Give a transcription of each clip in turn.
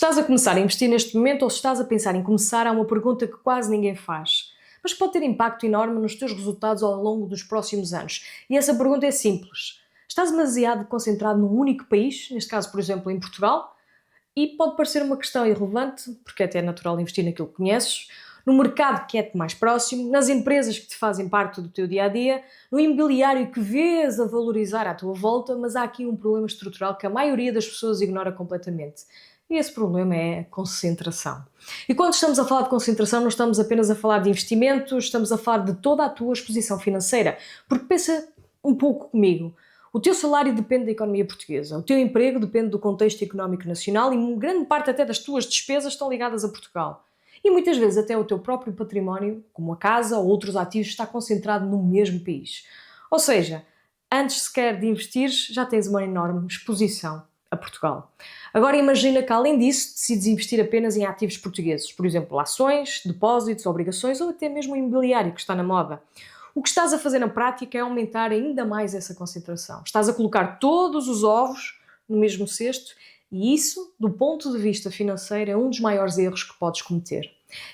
Se estás a começar a investir neste momento ou se estás a pensar em começar, há uma pergunta que quase ninguém faz, mas pode ter impacto enorme nos teus resultados ao longo dos próximos anos. E essa pergunta é simples. Estás demasiado concentrado num único país, neste caso, por exemplo, em Portugal? E pode parecer uma questão irrelevante, porque até é natural investir naquilo que conheces, no mercado que é-te mais próximo, nas empresas que te fazem parte do teu dia-a-dia, no imobiliário que vês a valorizar à tua volta, mas há aqui um problema estrutural que a maioria das pessoas ignora completamente. E esse problema é a concentração. E quando estamos a falar de concentração, não estamos apenas a falar de investimentos, estamos a falar de toda a tua exposição financeira. Porque pensa um pouco comigo. O teu salário depende da economia portuguesa, o teu emprego depende do contexto económico nacional e grande parte até das tuas despesas estão ligadas a Portugal. E muitas vezes até o teu próprio património, como a casa ou outros ativos, está concentrado no mesmo país. Ou seja, antes sequer de investir, já tens uma enorme exposição a Portugal. Agora imagina que, além disso, decides investir apenas em ativos portugueses, por exemplo, ações, depósitos, obrigações ou até mesmo o imobiliário que está na moda. O que estás a fazer na prática é aumentar ainda mais essa concentração. Estás a colocar todos os ovos no mesmo cesto e isso, do ponto de vista financeiro, é um dos maiores erros que podes cometer.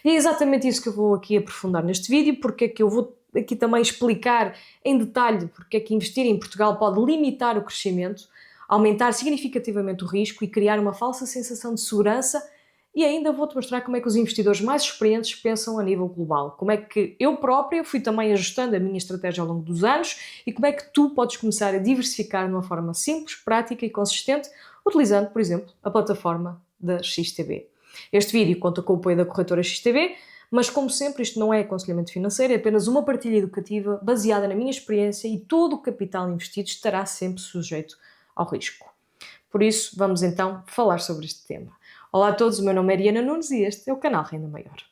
E é exatamente isso que eu vou aqui aprofundar neste vídeo, porque é que eu vou aqui também explicar em detalhe porque é que investir em Portugal pode limitar o crescimento, aumentar significativamente o risco e criar uma falsa sensação de segurança. E ainda vou-te mostrar como é que os investidores mais experientes pensam a nível global. Como é que eu própria fui também ajustando a minha estratégia ao longo dos anos e como é que tu podes começar a diversificar de uma forma simples, prática e consistente, utilizando, por exemplo, a plataforma da XTB. Este vídeo conta com o apoio da corretora XTB, mas como sempre isto não é aconselhamento financeiro, é apenas uma partilha educativa baseada na minha experiência e todo o capital investido estará sempre sujeito ao risco. Por isso, vamos então falar sobre este tema. Olá a todos, o meu nome é Ariana Nunes e este é o canal Renda Maior.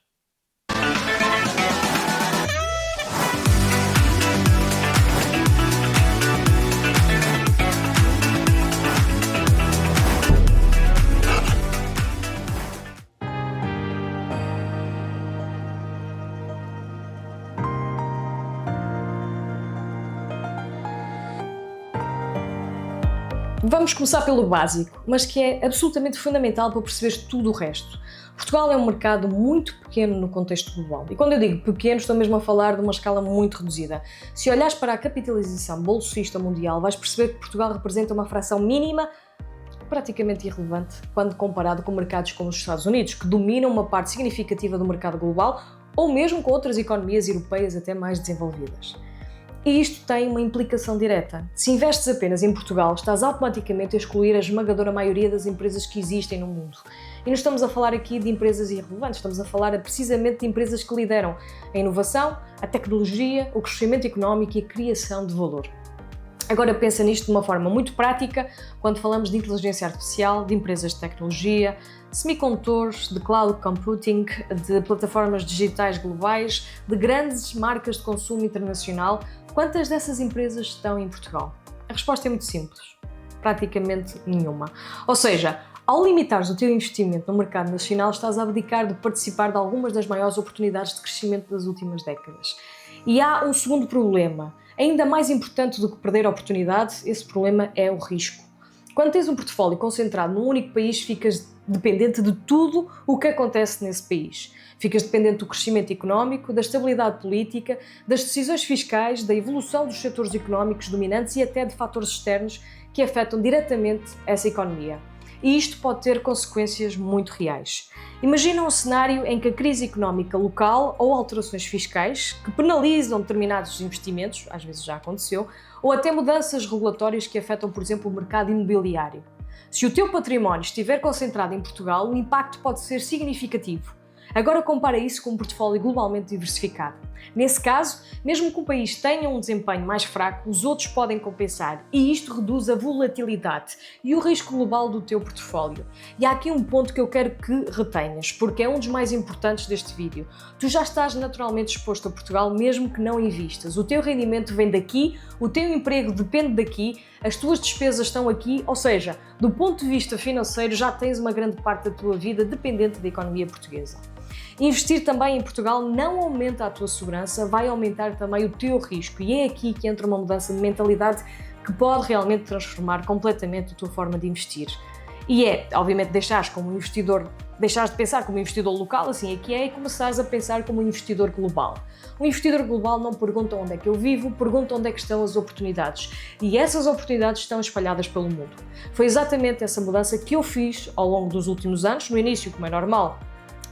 Vamos começar pelo básico, mas que é absolutamente fundamental para perceberes tudo o resto. Portugal é um mercado muito pequeno no contexto global. E quando eu digo pequeno, estou mesmo a falar de uma escala muito reduzida. Se olhares para a capitalização bolsista mundial, vais perceber que Portugal representa uma fração mínima praticamente irrelevante quando comparado com mercados como os Estados Unidos, que dominam uma parte significativa do mercado global, ou mesmo com outras economias europeias até mais desenvolvidas. E isto tem uma implicação direta. Se investes apenas em Portugal, estás automaticamente a excluir a esmagadora maioria das empresas que existem no mundo. E não estamos a falar aqui de empresas irrelevantes, estamos a falar precisamente de empresas que lideram a inovação, a tecnologia, o crescimento económico e a criação de valor. Agora pensa nisto de uma forma muito prática quando falamos de inteligência artificial, de empresas de tecnologia, semicondutores, de cloud computing, de plataformas digitais globais, de grandes marcas de consumo internacional. Quantas dessas empresas estão em Portugal? A resposta é muito simples. Praticamente nenhuma. Ou seja, ao limitares o teu investimento no mercado nacional, estás a abdicar de participar de algumas das maiores oportunidades de crescimento das últimas décadas. E há um segundo problema. Ainda mais importante do que perder a oportunidade, esse problema é o risco. Quando tens um portfólio concentrado num único país, ficas dependente de tudo o que acontece nesse país. Ficas dependente do crescimento económico, da estabilidade política, das decisões fiscais, da evolução dos setores económicos dominantes e até de fatores externos que afetam diretamente essa economia. E isto pode ter consequências muito reais. Imagina um cenário em que a crise económica local ou alterações fiscais que penalizam determinados investimentos, às vezes já aconteceu, ou até mudanças regulatórias que afetam, por exemplo, o mercado imobiliário. Se o teu património estiver concentrado em Portugal, o impacto pode ser significativo. Agora compara isso com um portfólio globalmente diversificado. Nesse caso, mesmo que o país tenha um desempenho mais fraco, os outros podem compensar e isto reduz a volatilidade e o risco global do teu portfólio. E há aqui um ponto que eu quero que retenhas, porque é um dos mais importantes deste vídeo. Tu já estás naturalmente exposto a Portugal mesmo que não invistas. O teu rendimento vem daqui, o teu emprego depende daqui, as tuas despesas estão aqui, ou seja, do ponto de vista financeiro já tens uma grande parte da tua vida dependente da economia portuguesa. Investir também em Portugal não aumenta a tua segurança, vai aumentar também o teu risco e é aqui que entra uma mudança de mentalidade que pode realmente transformar completamente a tua forma de investir. E obviamente, deixares de pensar como investidor local, assim é que é, e começares a pensar como um investidor global. Um investidor global não pergunta onde é que eu vivo, pergunta onde é que estão as oportunidades. E essas oportunidades estão espalhadas pelo mundo. Foi exatamente essa mudança que eu fiz ao longo dos últimos anos. No início, como é normal,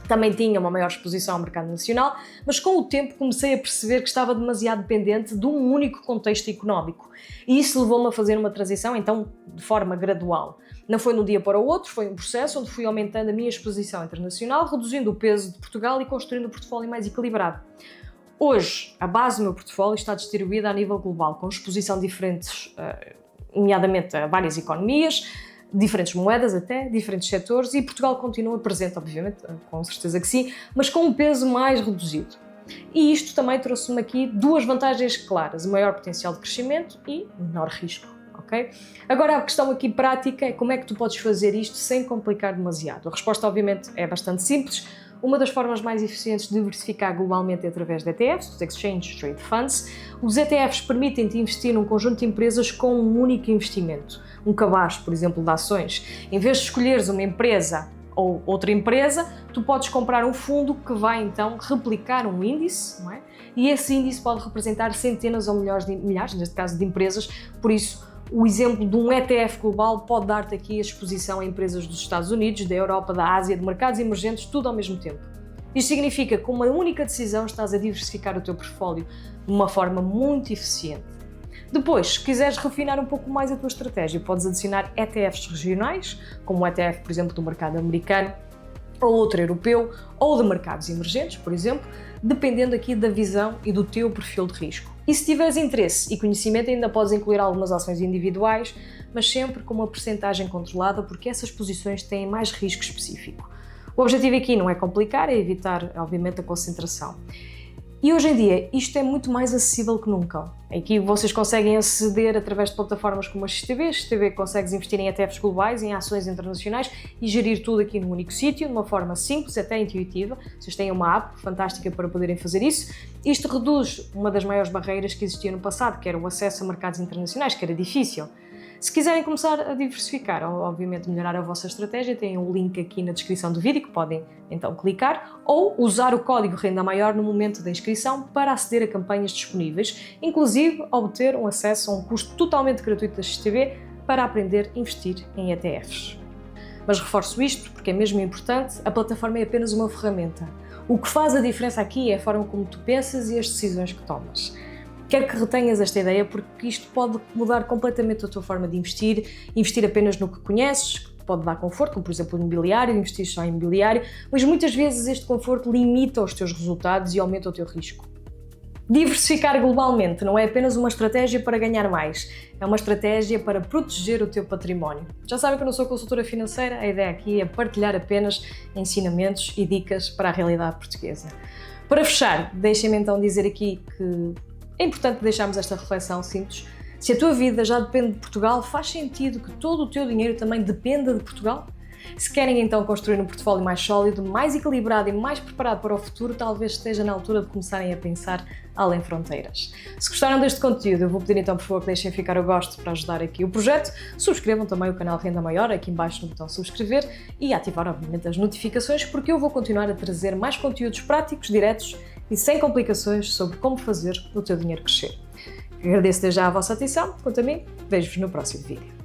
também tinha uma maior exposição ao mercado nacional, mas com o tempo comecei a perceber que estava demasiado dependente de um único contexto económico. E isso levou-me a fazer uma transição, então, de forma gradual. Não foi de um dia para o outro, foi um processo onde fui aumentando a minha exposição internacional, reduzindo o peso de Portugal e construindo um portfólio mais equilibrado. Hoje, a base do meu portfólio está distribuída a nível global, com exposição diferentes, nomeadamente a várias economias, diferentes moedas até, diferentes setores, e Portugal continua presente, obviamente, com certeza que sim, mas com um peso mais reduzido. E isto também trouxe-me aqui duas vantagens claras: maior potencial de crescimento e menor risco. Okay? Agora a questão aqui prática é como é que tu podes fazer isto sem complicar demasiado. A resposta obviamente é bastante simples. Uma das formas mais eficientes de diversificar globalmente é através de ETFs, os Exchange Traded Funds. Os ETFs permitem-te investir num conjunto de empresas com um único investimento. Um cabaz, por exemplo, de ações. Em vez de escolheres uma empresa ou outra empresa, tu podes comprar um fundo que vai então replicar um índice, não é? E esse índice pode representar centenas ou milhares, neste caso, de empresas. Por isso, o exemplo de um ETF global pode dar-te aqui a exposição a empresas dos Estados Unidos, da Europa, da Ásia, de mercados emergentes, tudo ao mesmo tempo. Isto significa que com uma única decisão estás a diversificar o teu portfólio de uma forma muito eficiente. Depois, se quiseres refinar um pouco mais a tua estratégia, podes adicionar ETFs regionais, como o ETF, por exemplo, do mercado americano, ou outro europeu, ou de mercados emergentes, por exemplo, dependendo aqui da visão e do teu perfil de risco. E se tiveres interesse e conhecimento, ainda podes incluir algumas ações individuais, mas sempre com uma percentagem controlada, porque essas posições têm mais risco específico. O objetivo aqui não é complicar, é evitar, obviamente, a concentração. E hoje em dia isto é muito mais acessível que nunca. Aqui vocês conseguem aceder através de plataformas como a XTB. A XTB consegues investir em ETFs globais, em ações internacionais e gerir tudo aqui num único sítio, de uma forma simples, até intuitiva. Vocês têm uma app fantástica para poderem fazer isso. Isto reduz uma das maiores barreiras que existia no passado, que era o acesso a mercados internacionais, que era difícil. Se quiserem começar a diversificar ou, obviamente, melhorar a vossa estratégia, têm um link aqui na descrição do vídeo que podem então clicar ou usar o código Renda Maior no momento da inscrição para aceder a campanhas disponíveis, inclusive obter um acesso a um curso totalmente gratuito da XTB para aprender a investir em ETFs. Mas reforço isto porque é mesmo importante, a plataforma é apenas uma ferramenta. O que faz a diferença aqui é a forma como tu pensas e as decisões que tomas. Quero que retenhas esta ideia porque isto pode mudar completamente a tua forma de investir apenas no que conheces, que pode dar conforto, como por exemplo o imobiliário, investir só em imobiliário, mas muitas vezes este conforto limita os teus resultados e aumenta o teu risco. Diversificar globalmente não é apenas uma estratégia para ganhar mais, é uma estratégia para proteger o teu património. Já sabem que eu não sou consultora financeira, a ideia aqui é partilhar apenas ensinamentos e dicas para a realidade portuguesa. Para fechar, deixem-me então dizer aqui que é importante deixarmos esta reflexão simples. Se a tua vida já depende de Portugal, faz sentido que todo o teu dinheiro também dependa de Portugal? Se querem então construir um portfólio mais sólido, mais equilibrado e mais preparado para o futuro, talvez esteja na altura de começarem a pensar além fronteiras. Se gostaram deste conteúdo, eu vou pedir então por favor que deixem ficar o gosto para ajudar aqui o projeto, subscrevam também o canal Renda Maior aqui embaixo no botão subscrever e ativar obviamente as notificações porque eu vou continuar a trazer mais conteúdos práticos, diretos e sem complicações sobre como fazer o teu dinheiro crescer. Agradeço desde já a vossa atenção, quanto a mim, vejo-vos no próximo vídeo.